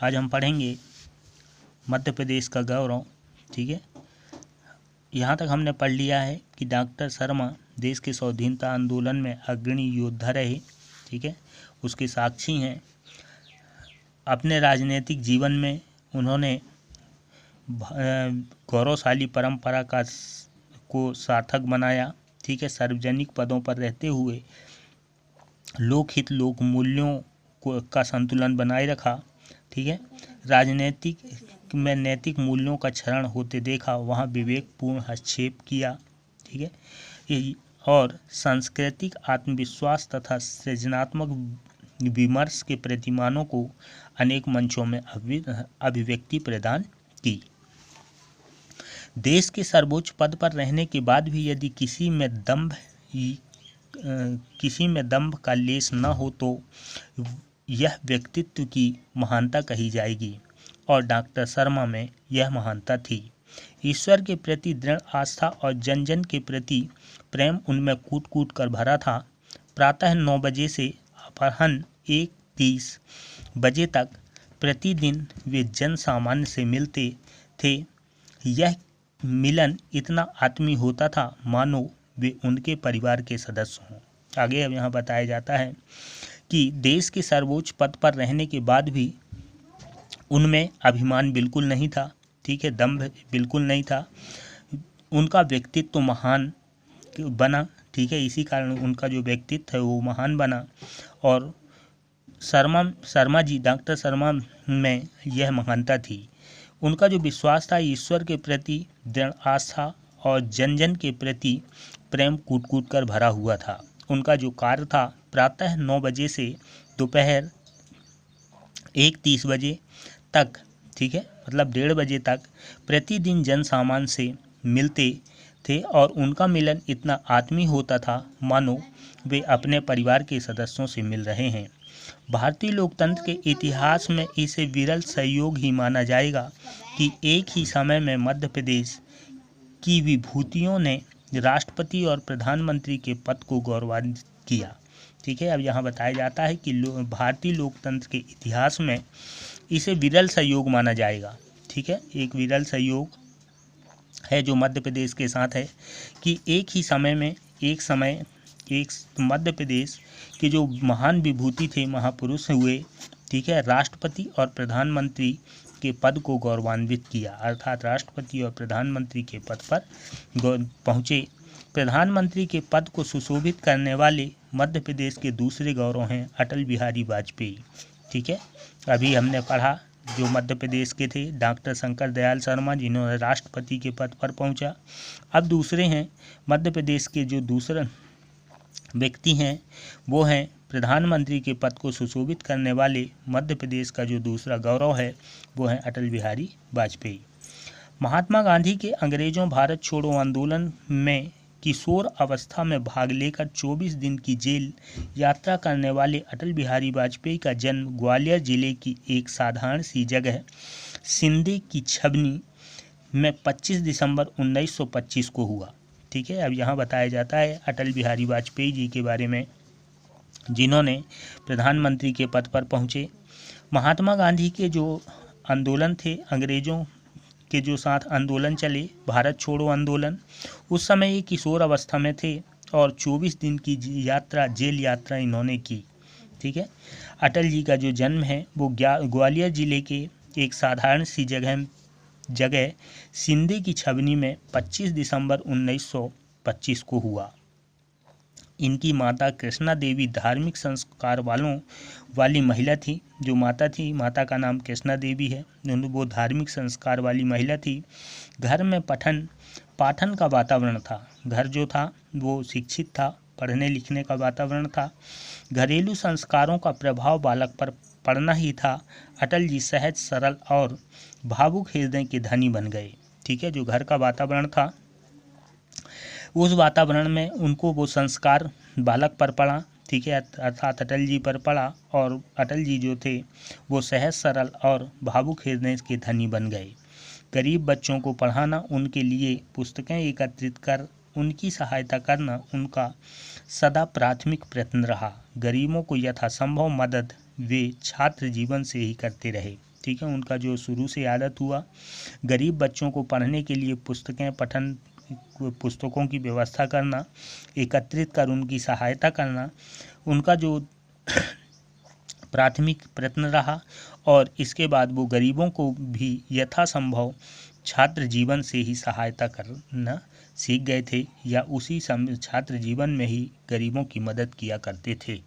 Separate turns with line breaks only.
आज हम पढ़ेंगे मध्य प्रदेश का गौरव। ठीक है, यहाँ तक हमने पढ़ लिया है कि डॉक्टर शर्मा देश के स्वाधीनता आंदोलन में अग्रणी योद्धा रहे। ठीक है, उसके साक्षी हैं। अपने राजनीतिक जीवन में उन्होंने गौरवशाली परंपरा को सार्थक बनाया। ठीक है, सार्वजनिक पदों पर रहते हुए लोकहित लोक मूल्यों का संतुलन बनाए रखा। ठीक है, राजनीतिक में नैतिक मूल्यों का क्षरण होते देखा, वहाँ विवेकपूर्ण हस्तक्षेप किया। ठीक है, और सांस्कृतिक आत्मविश्वास तथा सृजनात्मक विमर्श के प्रतिमानों को अनेक मंचों में अभिव्यक्ति प्रदान की। देश के सर्वोच्च पद पर रहने के बाद भी यदि किसी में दंभ का लेश न हो तो यह व्यक्तित्व की महानता कही जाएगी, और डॉक्टर शर्मा में यह महानता थी। ईश्वर के प्रति दृढ़ आस्था और जन जन के प्रति प्रेम उनमें कूट कूट कर भरा था। प्रातः 9 बजे से अपराह्न 1:30 बजे तक प्रतिदिन वे जन सामान्य से मिलते थे। यह मिलन इतना आत्मीय होता था मानो वे उनके परिवार के सदस्य हों। आगे अब यहाँ बताया जाता है कि देश के सर्वोच्च पद पर रहने के बाद भी उनमें अभिमान बिल्कुल नहीं था। ठीक है, दंभ बिल्कुल नहीं था। उनका व्यक्तित्व महान बना। ठीक है, इसी कारण उनका जो व्यक्तित्व है वो महान बना, और डॉक्टर शर्मा में यह महानता थी। उनका जो विश्वास था ईश्वर के प्रति दृढ़ आस्था और जन जन के प्रति प्रेम कूट कूट कर भरा हुआ था। उनका जो कार्य था प्रातः 9 बजे से दोपहर 1:30 बजे तक, ठीक है, मतलब 1:30 बजे तक प्रतिदिन जन सामान्य से मिलते थे, और उनका मिलन इतना आत्मीय होता था मानो वे अपने परिवार के सदस्यों से मिल रहे हैं। भारतीय लोकतंत्र के इतिहास में इसे विरल संयोग ही माना जाएगा कि एक ही समय में मध्य प्रदेश की विभूतियों ने राष्ट्रपति और प्रधानमंत्री के पद को गौरवान्वित किया। ठीक है, अब यहाँ बताया जाता है कि भारतीय लोकतंत्र के इतिहास में इसे विरल संयोग माना जाएगा। ठीक है, एक विरल संयोग है जो मध्य प्रदेश के साथ है कि एक ही समय में एक मध्य प्रदेश के जो महान विभूति थे, महापुरुष हुए, ठीक है, राष्ट्रपति और प्रधानमंत्री के पद को गौरवान्वित किया, अर्थात राष्ट्रपति और प्रधानमंत्री के पद पर पहुँचे। प्रधानमंत्री के पद को सुशोभित करने वाले मध्य प्रदेश के दूसरे गौरव हैं अटल बिहारी वाजपेयी। ठीक है, अभी हमने पढ़ा जो मध्य प्रदेश के थे डॉक्टर शंकर दयाल शर्मा, जिन्होंने राष्ट्रपति के पद पर पहुंचा। अब दूसरे हैं मध्य प्रदेश के जो दूसरे व्यक्ति हैं वो हैं प्रधानमंत्री के पद को सुशोभित करने वाले मध्य प्रदेश का जो दूसरा गौरव है वो है अटल बिहारी वाजपेयी। महात्मा गांधी के अंग्रेजों भारत छोड़ो आंदोलन में किशोर अवस्था में भाग लेकर 24 दिन की जेल यात्रा करने वाले अटल बिहारी वाजपेयी का जन्म ग्वालियर जिले की एक साधारण सी जगह सिंधी की छबनी में 25 दिसंबर 1925 को हुआ। ठीक है, अब यहाँ बताया जाता है अटल बिहारी वाजपेयी जी के बारे में, जिन्होंने प्रधानमंत्री के पद पर पहुँचे। महात्मा गांधी के जो आंदोलन थे, अंग्रेज़ों के जो साथ आंदोलन चले, भारत छोड़ो आंदोलन, उस समय ये किशोर अवस्था में थे और 24 दिन की जेल यात्रा इन्होंने की। ठीक है, अटल जी का जो जन्म है वो ग्वालियर जिले के एक साधारण सी जगह सिंधी की छबनी में 25 दिसंबर 1925 को हुआ। इनकी माता कृष्णा देवी धार्मिक संस्कार वाली महिला थी। जो माता थी, माता का नाम कृष्णा देवी है, वो धार्मिक संस्कार वाली महिला थी। घर में पाठन का वातावरण था। घर जो था वो शिक्षित था, पढ़ने लिखने का वातावरण था। घरेलू संस्कारों का प्रभाव बालक पर पड़ना ही था। अटल जी सहज, सरल और भावुक हृदय के धनी बन गए। ठीक है, जो घर का वातावरण था उस वातावरण में उनको वो संस्कार बालक पर पड़ा। ठीक है, अर्थात अटल जी पर पड़ा, और अटल जी जो थे वो सहज, सरल और भावुक हृदय के धनी बन गए। गरीब बच्चों को पढ़ाना, उनके लिए पुस्तकें एकत्रित कर उनकी सहायता करना उनका सदा प्राथमिक प्रयत्न रहा। गरीबों को यथासंभव मदद वे छात्र जीवन से ही करते रहे। ठीक है, उनका जो शुरू से आदत हुआ। गरीब बच्चों को पढ़ने के लिए पुस्तकों की व्यवस्था करना, एकत्रित कर उनकी सहायता करना उनका जो प्राथमिक प्रयत्न रहा। और इसके बाद वो गरीबों को भी यथासंभव छात्र जीवन से ही सहायता करना सीख गए थे, या उसी समय छात्र जीवन में ही गरीबों की मदद किया करते थे।